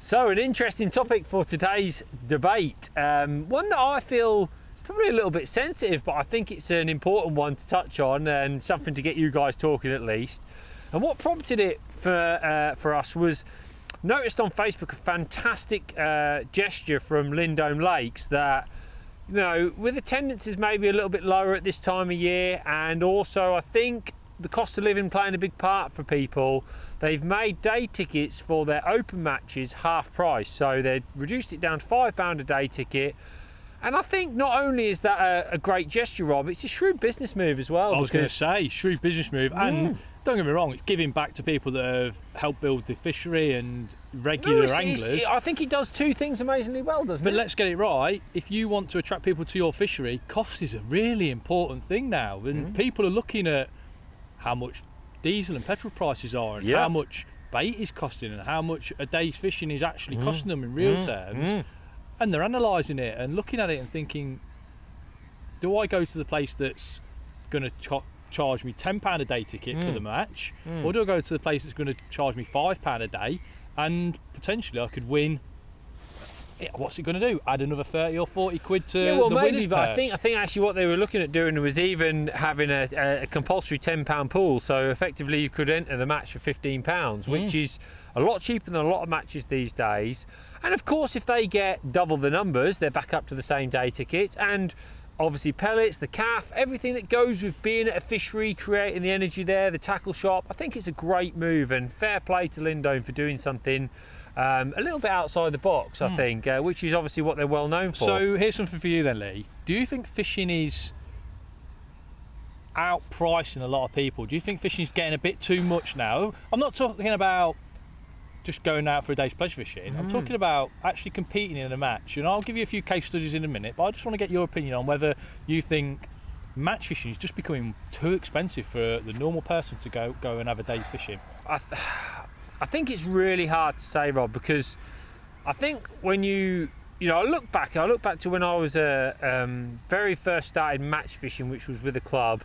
So, an interesting topic for today's debate. One that I feel is probably a little bit sensitive, but I think it's an important one to touch on and something to get you guys talking at least. And what prompted it for us was noticed on Facebook a fantastic gesture from Lindome Lakes that, you know, with attendances maybe a little bit lower at this time of year, and also I think the cost of living playing a big part for people, they've made day tickets for their open matches half price. So they've reduced it down to £5 a day ticket. And I think not only is that a great gesture, Rob, it's a shrewd business move as well. I was going to say, shrewd business move. And don't get me wrong, it's giving back to people that have helped build the fishery and regular anglers. I think he does two things amazingly well, doesn't he? But let's get it right. If you want to attract people to your fishery, cost is a really important thing now. And people are looking at how much diesel and petrol prices are, and how much bait is costing, and how much a day's fishing is actually costing them in real terms. And they're analysing it and looking at it and thinking, do I go to the place that's going to charge me £10 a day ticket for the match, or do I go to the place that's going to charge me £5 a day, and potentially I could win? What's it going to do? Add another 30 or 40 quid to the winner's purse? I think actually what they were looking at doing was even having a compulsory £10 pool, so effectively you could enter the match for £15, which is a lot cheaper than a lot of matches these days. And of course, if they get double the numbers, they're back up to the same day tickets, and obviously pellets, the calf, everything that goes with being at a fishery, creating the energy there, the tackle shop. I think it's a great move, and fair play to Lindome for doing something a little bit outside the box, I think, which is obviously what they're well known for. So here's something for you then, Lee. Do you think fishing is outpricing a lot of people? Do you think fishing is getting a bit too much now? I'm not talking about just going out for a day's pleasure fishing. I'm talking about actually competing in a match. And I'll give you a few case studies in a minute, but I just want to get your opinion on whether you think match fishing is just becoming too expensive for the normal person to go and have a day's fishing. I think it's really hard to say, Rob, because I think when I look back to when I was very first started match fishing, which was with a club.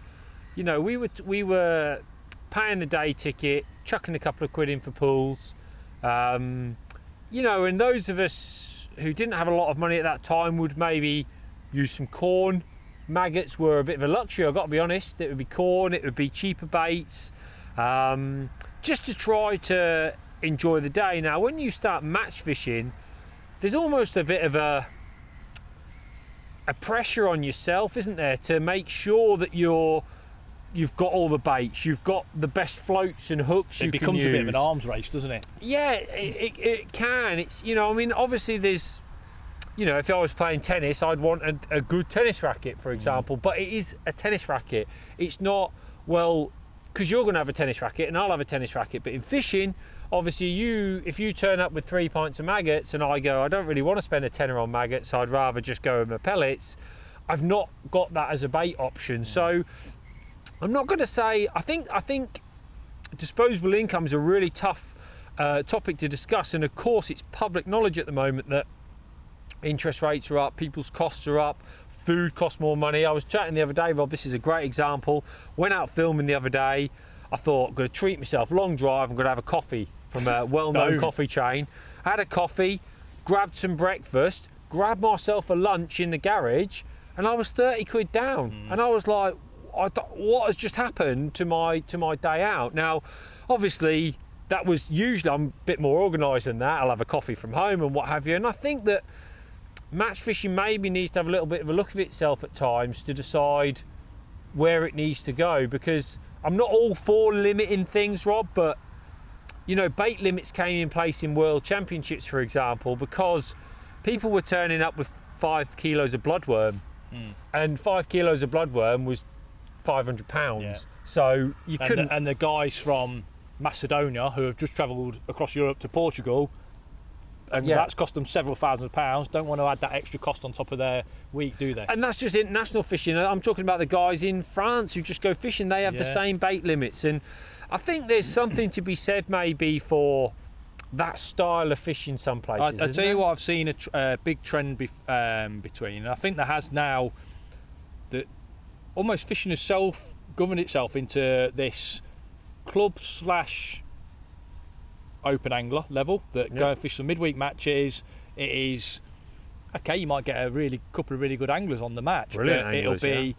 You know, we were paying the day ticket, chucking a couple of quid in for pools. You know, and those of us who didn't have a lot of money at that time would maybe use some corn. Maggots were a bit of a luxury, I've got to be honest. It would be corn, it would be cheaper baits, just to try to enjoy the day. Now, when you start match fishing, there's almost a bit of a pressure on yourself, isn't there, to make sure that you've got all the baits, you've got the best floats and hooks you can use. It becomes a bit of an arms race, doesn't it? Yeah, it can. It's, you know, I mean, obviously there's, you know, if I was playing tennis, I'd want a good tennis racket, for example, but it is a tennis racket. It's not, well, because you're going to have a tennis racket and I'll have a tennis racket, but in fishing, obviously if you turn up with 3 pints of maggots and I go, I don't really want to spend a tenner on maggots, I'd rather just go with my pellets, I've not got that as a bait option. So I'm not going to say, I think disposable income is a really tough topic to discuss, and of course it's public knowledge at the moment that interest rates are up, people's costs are up, food costs more money. I was chatting the other day, Rob, this is a great example. Went out filming the other day, I thought, I'm going to treat myself, long drive, I'm going to have a coffee from a well-known coffee chain. I had a coffee, grabbed some breakfast, grabbed myself a lunch in the garage, and I was 30 quid down. And I was like, what has just happened to my day out? Now, obviously, that was usually, I'm a bit more organised than that. I'll have a coffee from home and what have you. And I think that match fishing maybe needs to have a little bit of a look at itself at times to decide where it needs to go, because I'm not all for limiting things, Rob, but, you know, bait limits came in place in World Championships, for example, because people were turning up with 5 kilos of bloodworm, and 5 kilos of bloodworm was £500. Yeah. So you couldn't. And the guys from Macedonia who have just travelled across Europe to Portugal, and that's cost them several £1,000s, don't want to add that extra cost on top of their week, do they? And that's just international fishing. I'm talking about the guys in France who just go fishing. They have the same bait limits, and I think there's something to be said maybe for that style of fishing some places. I'll tell you what, I've seen a big trend between, and I think there has now, that almost fishing has governed itself into this club slash open angler level that go and fish some midweek matches. It is okay. You might get a couple of really good anglers on the match, Brilliant but anglers, it'll be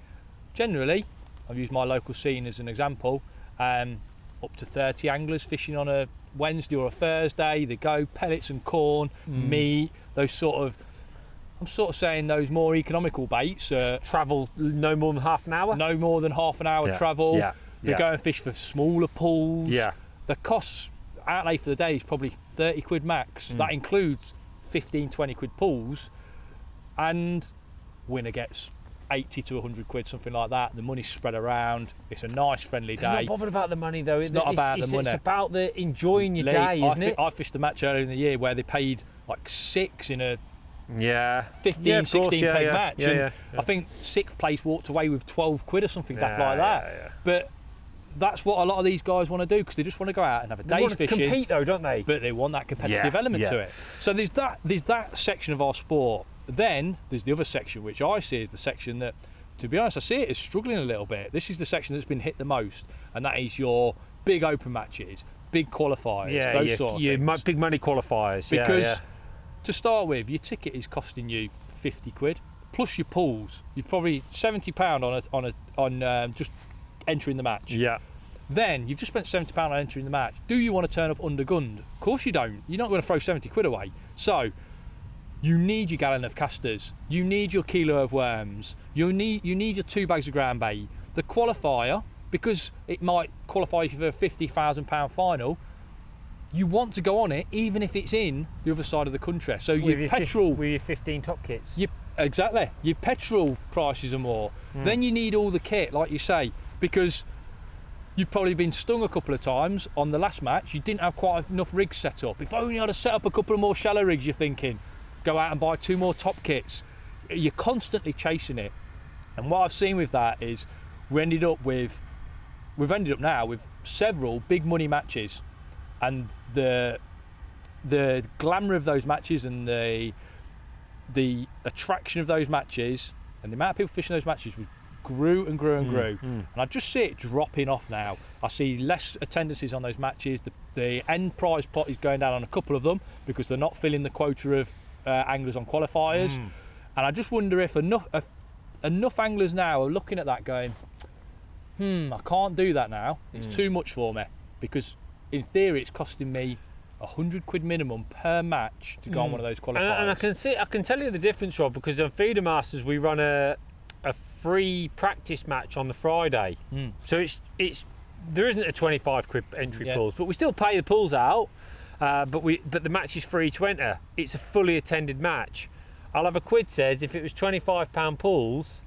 generally. I've used my local scene as an example. Up to 30 anglers fishing on a Wednesday or a Thursday. They go pellets and corn, meat, those sort of. I'm sort of saying those more economical baits. Travel no more than half an hour. No more than half an hour travel. Yeah. They go and fish for smaller pools. Yeah. The cost outlay for the day is probably 30 quid max. That includes 15, 20 quid pools, and winner gets 80 to 100 quid, something like that. The money's spread around. It's a nice, friendly day. They're not bothered about the money though. It's not about the money. It's about the enjoying your day, isn't it? I fished a match earlier in the year where they paid like 6 in a 15, yeah, 16 peg match. Yeah. I think 6th place walked away with 12 quid or something daft like that. Yeah. But that's what a lot of these guys want to do, because they just want to go out and have a day's fishing. They compete though, don't they? But they want that competitive element to it. So there's that section of our sport. Then there's the other section, which I see as the section that, to be honest, I see it as struggling a little bit. This is the section that's been hit the most, and that is your big open matches, big qualifiers, those sort of things. Big money qualifiers. Because to start with, your ticket is costing you 50 quid plus your pools. You've probably £70 on just entering the match. Yeah. Then you've just spent £70 on entering the match. Do you want to turn up undergunned? Of course you don't. You're not going to throw 70 quid away. So you need your gallon of casters. You need your kilo of worms. You need your 2 bags of ground bait. The qualifier, because it might qualify you for a £50,000 final, you want to go on it even if it's in the other side of the country. So your petrol... With your 15 top kits. Exactly. Your petrol prices are more. Then you need all the kit, like you say, because you've probably been stung a couple of times on the last match. You didn't have quite enough rigs set up. If only I'd have set up a couple of more shallow rigs, you're thinking. Go out and buy 2 more top kits. You're constantly chasing it. And what I've seen with that is we've ended up now with several big money matches, and the glamour of those matches and the attraction of those matches and the amount of people fishing those matches grew and grew and grew. And I just see it dropping off now. I see less attendances on those matches. The end prize pot is going down on a couple of them because they're not filling the quota of anglers on qualifiers. And I just wonder if enough anglers now are looking at that going, I can't do that now. It's too much for me, because in theory it's costing me 100 quid minimum per match to go on one of those qualifiers. And I can tell you the difference, Rob, because on Feeder Masters we run a free practice match on the Friday. So it's there isn't a 25 quid entry pools, but we still pay the pools out. But the match is free to enter. It's a fully attended match. I'll have a quid says if it was £25 pools,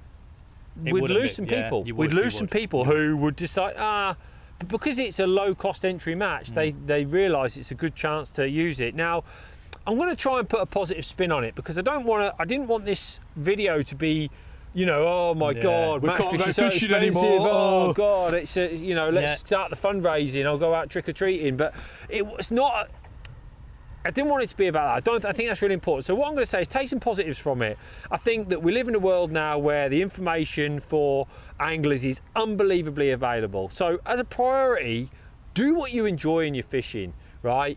we'd lose some people. We'd lose some people who would decide, but because it's a low cost entry match, they realise it's a good chance to use it. Now, I'm going to try and put a positive spin on it, because I didn't want this video to be, oh my God, we can't go so fishing expensive. anymore. Oh God, it's let's start the fundraising. I'll go out trick or treating, but it was not. I didn't want it to be about that. I think that's really important. So what I'm going to say is take some positives from it. I think that we live in a world now where the information for anglers is unbelievably available. So as a priority, do what you enjoy in your fishing, right?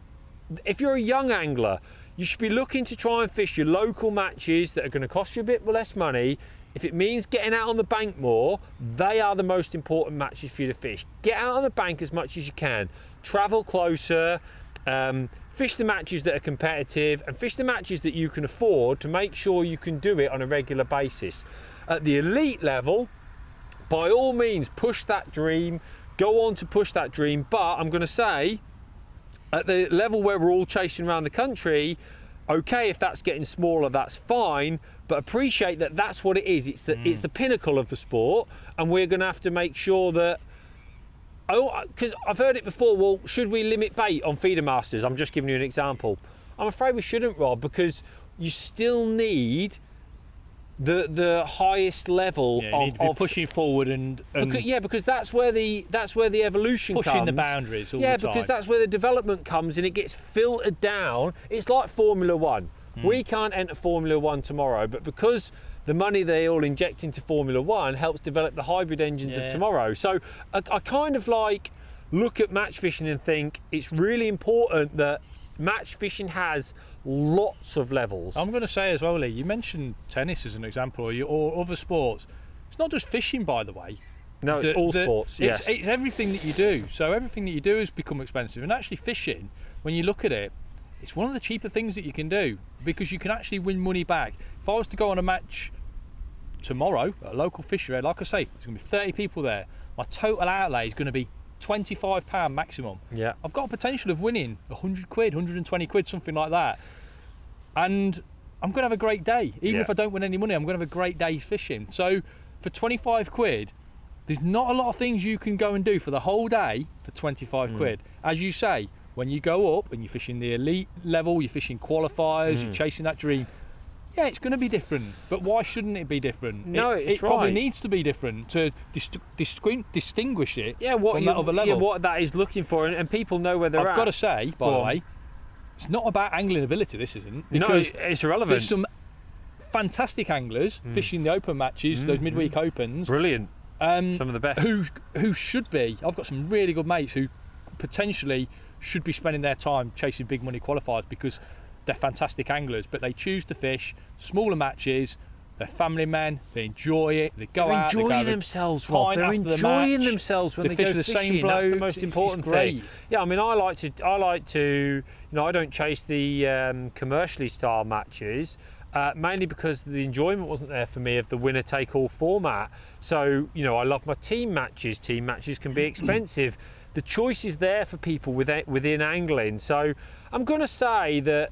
If you're a young angler, you should be looking to try and fish your local matches that are going to cost you a bit less money. If it means getting out on the bank more, they are the most important matches for you to fish. Get out on the bank as much as you can. Travel closer. Fish the matches that are competitive, and fish the matches that you can afford to make sure you can do it on a regular basis. At the elite level, by all means, push that dream, go on to push that dream. But I'm going to say, at the level where we're all chasing around the country, okay, if that's getting smaller, that's fine, but appreciate that that's what it is. It's the pinnacle of the sport, and we're going to have to make sure that, because I've heard it before, well, should we limit bait on Feeder Masters? I'm just giving you an example. I'm afraid we shouldn't, Rob, because you still need the highest level of pushing forward because that's where the evolution pushing comes. The boundaries all the time. Because that's where the development comes, and it gets filtered down. It's like Formula One. We can't enter Formula One tomorrow, but because the money they all inject into Formula One helps develop the hybrid engines of tomorrow. So I kind of like look at match fishing and think it's really important that match fishing has lots of levels. I'm going to say as well, Lee, you mentioned tennis as an example, or other sports. It's not just fishing, by the way. No, it's all sports, yes. It's everything that you do. So everything that you do has become expensive. And actually fishing, when you look at it, it's one of the cheaper things that you can do because you can actually win money back. If I was to go on a match tomorrow at a local fishery, like I say, there's going to be 30 people there. My total outlay is going to be £25 maximum. Yeah. I've got a potential of winning 100 quid, 120 quid, something like that. And I'm going to have a great day. Even if I don't win any money, I'm going to have a great day fishing. So for 25 quid, there's not a lot of things you can go and do for the whole day for 25 quid. As you say, when you go up and you're fishing the elite level, you're fishing qualifiers, you're chasing that dream, yeah, it's going to be different. But why shouldn't it be different? No, it probably needs to be different to distinguish it from that other level. Yeah, what that is looking for, and people know where they're at. I've got to say, by the way, it's not about angling ability, this isn't. No, it's irrelevant. There's some fantastic anglers fishing the open matches, those midweek opens. Brilliant. Some of the best. Who should be, I've got some really good mates who potentially should be spending their time chasing big money qualifiers because they're fantastic anglers, but they choose to fish smaller matches. They're family men, they enjoy it, they go out, they're enjoying themselves, Rob. They're enjoying themselves when they go fish the fishing. same bloke. That's the most important thing. Yeah, I mean, I like to, you know, I don't chase the commercially style matches, mainly because the enjoyment wasn't there for me of the winner take all format. So, you know, I love my team matches. Team matches can be expensive. The choice is there for people within angling. So I'm going to say that,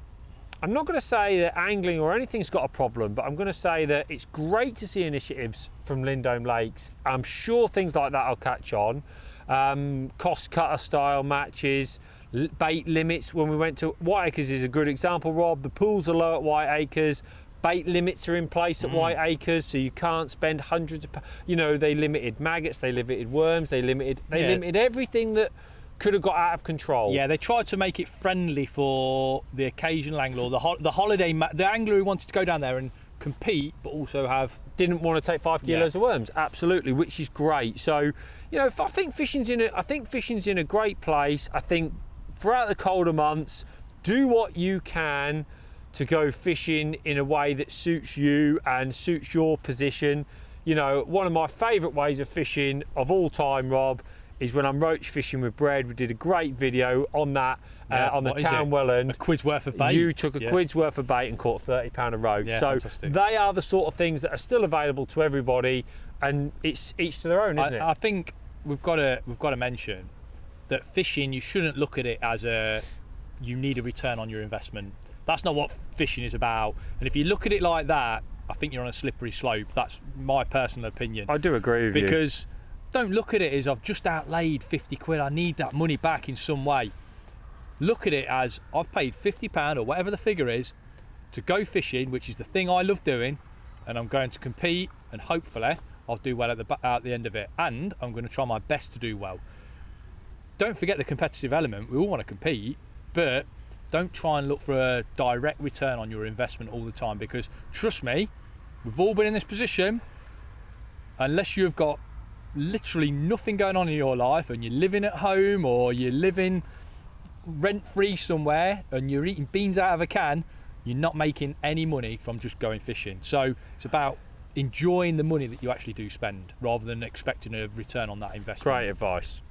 I'm not going to say that angling or anything's got a problem, but I'm going to say that it's great to see initiatives from Lindome Lakes. I'm sure things like that will catch on. Cost cutter style matches, bait limits. When we went to Whiteacres is a good example, Rob. The pools are low at Whiteacres. Bait limits are in place at Whiteacres, so you can't spend hundreds of, you know, they limited maggots, they limited worms, they limited everything that could have got out of control. Yeah, they tried to make it friendly for the occasional angler, or the holiday, the angler who wanted to go down there and compete, but also didn't want to take 5 kilos of worms. Absolutely, which is great. So, you know, I think fishing's in a great place. I think throughout the colder months, do what you can to go fishing in a way that suits you and suits your position. You know, one of my favourite ways of fishing of all time, Rob, is when I'm roach fishing with bread. We did a great video on that on the Town Welland. A quid's worth of bait. You took a quid's worth of bait and caught £30 of roach. Yeah, so fantastic. They are the sort of things that are still available to everybody, and it's each to their own, isn't it? I think we've got to mention that fishing, you shouldn't look at it as you need a return on your investment. That's not what fishing is about. And if you look at it like that, I think you're on a slippery slope. That's my personal opinion. I do agree with you. Because don't look at it as I've just outlaid 50 quid, I need that money back in some way. Look at it as I've paid £50 or whatever the figure is to go fishing, which is the thing I love doing, and I'm going to compete, and hopefully I'll do well at the end of it, and I'm going to try my best to do well. Don't forget the competitive element. We all want to compete, but don't try and look for a direct return on your investment all the time, because trust me, we've all been in this position. Unless you've got literally nothing going on in your life and you're living at home, or you're living rent-free somewhere and you're eating beans out of a can, you're not making any money from just going fishing. So it's about enjoying the money that you actually do spend rather than expecting a return on that investment. Great advice.